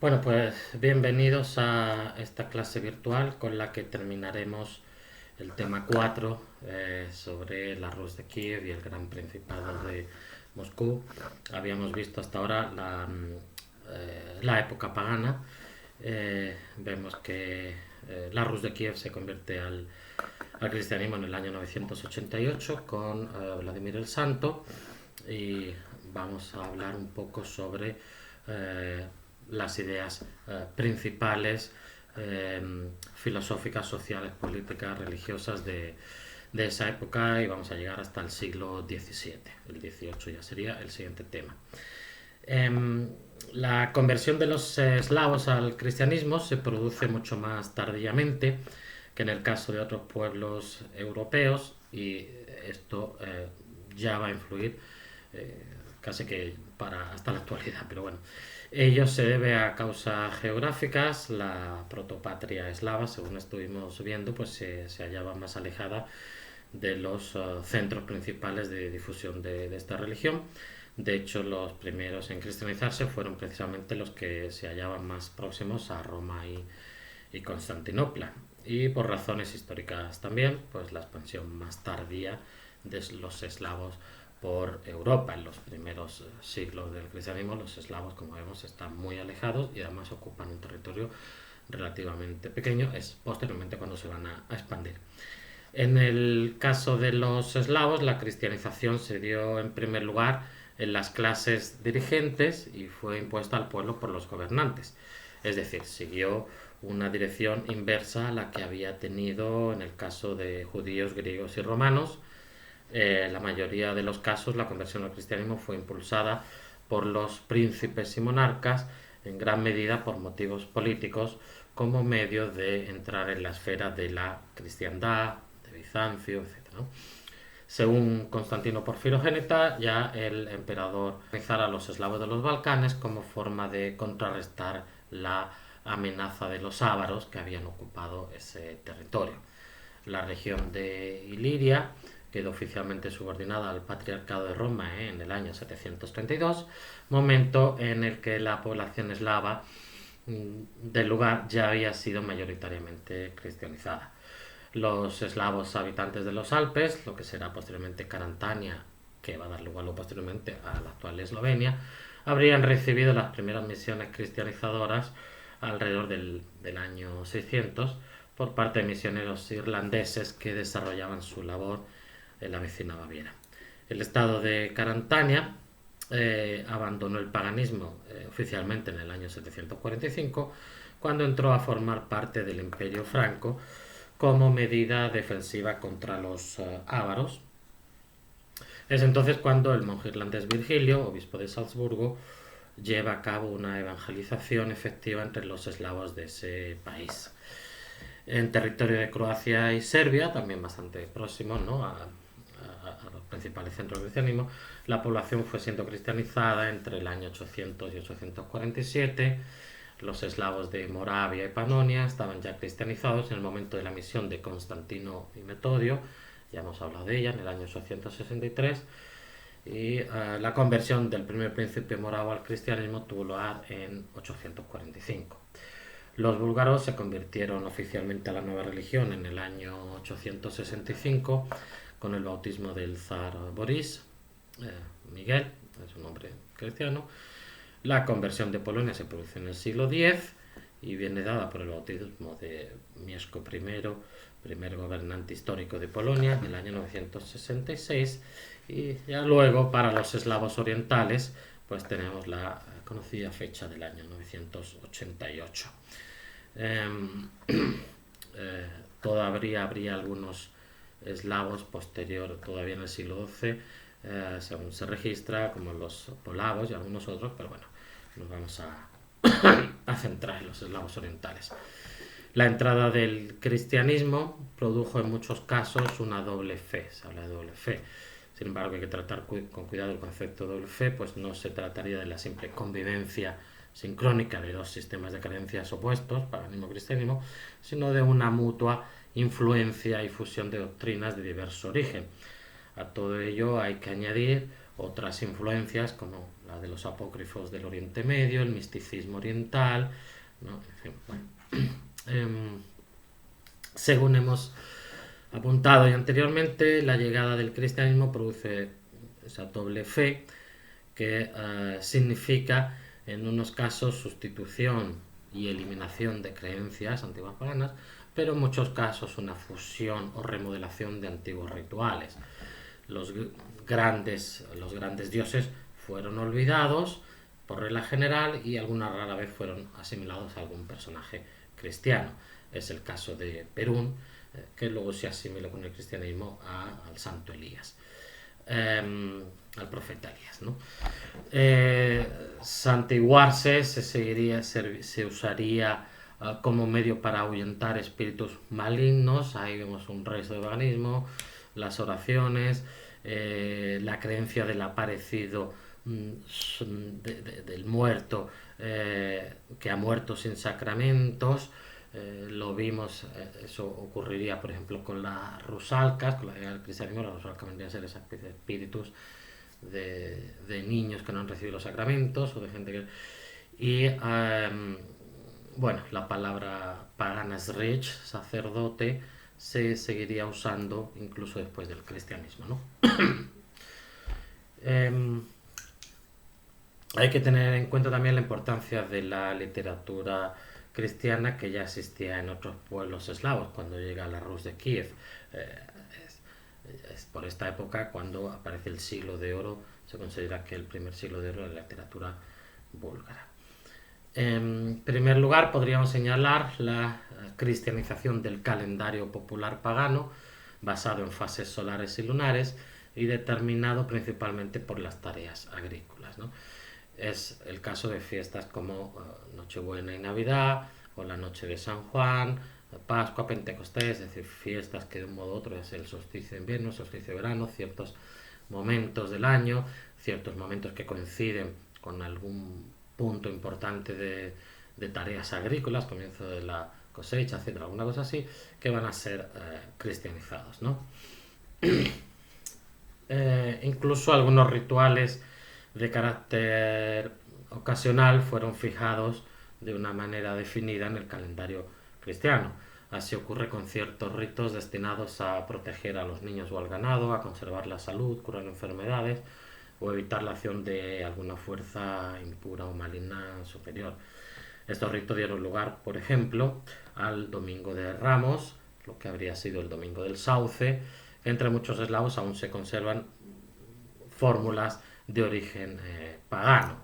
Bueno, pues bienvenidos a esta clase virtual con la que terminaremos el tema 4 sobre la Rus de Kiev y el Gran Principado de Moscú. Habíamos visto hasta ahora la época pagana. Vemos que la Rus de Kiev se convierte al cristianismo en el año 988 con Vladimir el Santo, y vamos a hablar un poco sobre eh, las ideas principales, eh, filosóficas, sociales, políticas, religiosas de esa época, y vamos a llegar hasta el siglo XVII. El XVIII ya sería el siguiente tema. Em, la conversión de los eslavos al cristianismo se produce mucho más tardíamente que en el caso de otros pueblos europeos, y esto ya va a influir eh, casi que para hasta la actualidad, pero bueno. Ello se debe a causas geográficas. La protopatria eslava, según estuvimos viendo, pues se hallaba más alejada de los centros principales de difusión de esta religión. De hecho, los primeros en cristianizarse fueron precisamente los que se hallaban más próximos a Roma y Constantinopla. Y por razones históricas también, pues la expansión más tardía de los eslavos por Europa. En los primeros siglos del cristianismo, los eslavos, como vemos, están muy alejados y además ocupan un territorio relativamente pequeño. Es posteriormente cuando se van a expandir. En el caso de los eslavos, la cristianización se dio en primer lugar en las clases dirigentes y fue impuesta al pueblo por los gobernantes. Es decir, siguió una dirección inversa a la que había tenido en el caso de judíos, griegos y romanos. La mayoría de los casos, la conversión al cristianismo fue impulsada por los príncipes y monarcas, en gran medida por motivos políticos, como medio de entrar en la esfera de la cristiandad, de Bizancio, etc., ¿no? Según Constantino Porfirogéneta, ya el emperador organizara a los eslavos de los Balcanes como forma de contrarrestar la amenaza de los ávaros que habían ocupado ese territorio. La región de Iliria quedó oficialmente subordinada al Patriarcado de Roma en el año 732, momento en el que la población eslava del lugar ya había sido mayoritariamente cristianizada. Los eslavos habitantes de los Alpes, lo que será posteriormente Carantania, que va a dar lugar posteriormente a la actual Eslovenia, habrían recibido las primeras misiones cristianizadoras alrededor del año 600 por parte de misioneros irlandeses que desarrollaban su labor en la vecina Baviera. El estado de Carantania abandonó el paganismo oficialmente en el año 745, cuando entró a formar parte del Imperio Franco como medida defensiva contra los ávaros. Es entonces cuando el monje irlandés Virgilio, obispo de Salzburgo, lleva a cabo una evangelización efectiva entre los eslavos de ese país. En territorio de Croacia y Serbia, también bastante próximo, ¿no?, a los principales centros del cristianismo, la población fue siendo cristianizada entre el año 800 y 847. Los eslavos de Moravia y Panonia estaban ya cristianizados en el momento de la misión de Constantino y Metodio, ya hemos hablado de ella, en el año 863, y la conversión del primer príncipe moravo al cristianismo tuvo lugar en 845. Los búlgaros se convirtieron oficialmente a la nueva religión en el año 865 con el bautismo del zar Boris, Miguel, es un nombre cristiano. La conversión de Polonia se produce en el siglo X y viene dada por el bautismo de Mieszko I, primer gobernante histórico de Polonia, en el año 966. Y ya luego, para los eslavos orientales, pues tenemos la conocida fecha del año 988. Eh, todavía habría algunos eslavos posterior, todavía en el siglo XII, según se registra, como los polavos y algunos otros, pero bueno, nos vamos a centrar en los eslavos orientales. La entrada del cristianismo produjo en muchos casos una doble fe, se habla de doble fe. Sin embargo, hay que tratar con cuidado el concepto de doble fe, pues no se trataría de la simple convivencia sincrónica de dos sistemas de creencias opuestos, paganismo y cristianismo, sino de una mutua influencia y fusión de doctrinas de diverso origen. A todo ello hay que añadir otras influencias como la de los apócrifos del Oriente Medio, el misticismo oriental, ¿no? En fin, bueno. Según hemos apuntado ya anteriormente, la llegada del cristianismo produce esa doble fe que significa en unos casos sustitución y eliminación de creencias antiguas paganas, pero en muchos casos una fusión o remodelación de antiguos rituales. Los grandes dioses fueron olvidados por regla general y alguna rara vez fueron asimilados a algún personaje cristiano. Es el caso de Perún, que luego se asimiló con el cristianismo al santo Elías, al profeta Elías, ¿no? Santiguarse se usaría como medio para ahuyentar espíritus malignos. Ahí vemos un resto de paganismo, las oraciones, la creencia del aparecido del muerto, que ha muerto sin sacramentos. Lo vimos, eso ocurriría por ejemplo con las rusalcas, con la llegada del cristianismo. Las rusalcas vendrían a ser esa especie de espíritus de niños que no han recibido los sacramentos o de gente que... Y bueno, la palabra pagana rich, sacerdote, se seguiría usando incluso después del cristianismo, ¿no? Hay que tener en cuenta también la importancia de la literatura cristiana que ya existía en otros pueblos eslavos cuando llega la Rus de Kiev. Es por esta época cuando aparece el siglo de oro. Se considera que el primer siglo de oro de la literatura búlgara. En primer lugar, podríamos señalar la cristianización del calendario popular pagano, basado en fases solares y lunares y determinado principalmente por las tareas agrícolas, ¿no? Es el caso de fiestas como Nochebuena y Navidad, o la Noche de San Juan, Pascua, Pentecostés, es decir, fiestas que de un modo u otro es el solsticio de invierno, el solsticio de verano, ciertos momentos del año, ciertos momentos que coinciden con algún punto importante de tareas agrícolas, comienzo de la cosecha, etcétera, alguna cosa así, que van a ser cristianizados, ¿no? Incluso algunos rituales de carácter ocasional fueron fijados de una manera definida en el calendario cristiano. Así ocurre con ciertos ritos destinados a proteger a los niños o al ganado, a conservar la salud, curar enfermedades o evitar la acción de alguna fuerza impura o maligna superior. Estos ritos dieron lugar, por ejemplo, al Domingo de Ramos, lo que habría sido el Domingo del Sauce. Entre muchos eslavos aún se conservan fórmulas de origen pagano.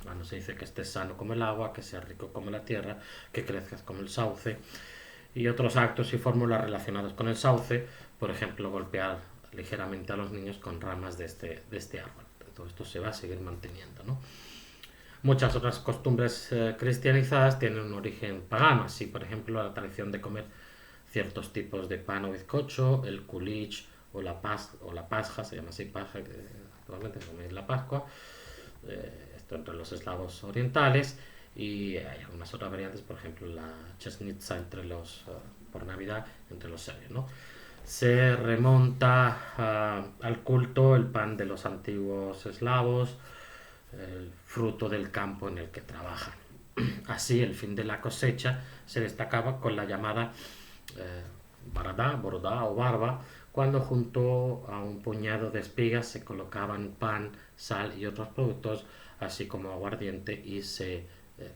Cuando se dice que estés sano como el agua, que seas rico como la tierra, que crezcas como el sauce, y otros actos y fórmulas relacionados con el sauce, por ejemplo, golpear ligeramente a los niños con ramas de este árbol. Todo esto se va a seguir manteniendo, ¿no? Muchas otras costumbres cristianizadas tienen un origen pagano, así por ejemplo la tradición de comer ciertos tipos de pan o bizcocho, el kulich o la pasja, se llama así pasja, que actualmente es la Pascua, esto entre los eslavos orientales, y hay algunas otras variantes, por ejemplo la chesnitza por Navidad entre los serbios, ¿no? Se remonta al culto el pan de los antiguos eslavos, el fruto del campo en el que trabajan. Así, el fin de la cosecha se destacaba con la llamada borodá o barba, cuando junto a un puñado de espigas se colocaban pan, sal y otros productos, así como aguardiente, y se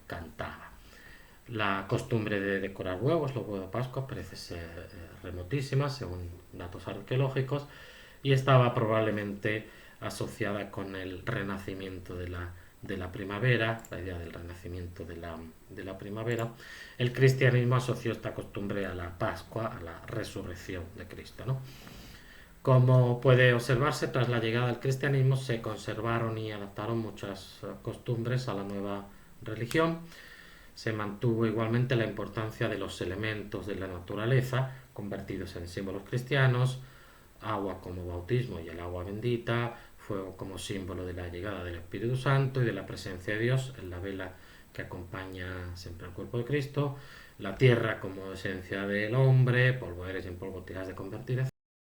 cantaba. La costumbre de decorar huevos, los huevos de Pascua, parece ser remotísima, según datos arqueológicos, y estaba probablemente asociada con el renacimiento de la primavera, la idea del renacimiento de la primavera. El cristianismo asoció esta costumbre a la Pascua, a la resurrección de Cristo, ¿no? Como puede observarse, tras la llegada del cristianismo se conservaron y adaptaron muchas costumbres a la nueva religión. Se mantuvo igualmente la importancia de los elementos de la naturaleza, convertidos en símbolos cristianos, agua como bautismo y el agua bendita, fuego como símbolo de la llegada del Espíritu Santo y de la presencia de Dios en la vela que acompaña siempre al cuerpo de Cristo, la tierra como esencia del hombre, polvo eres y en polvo te has de convertir,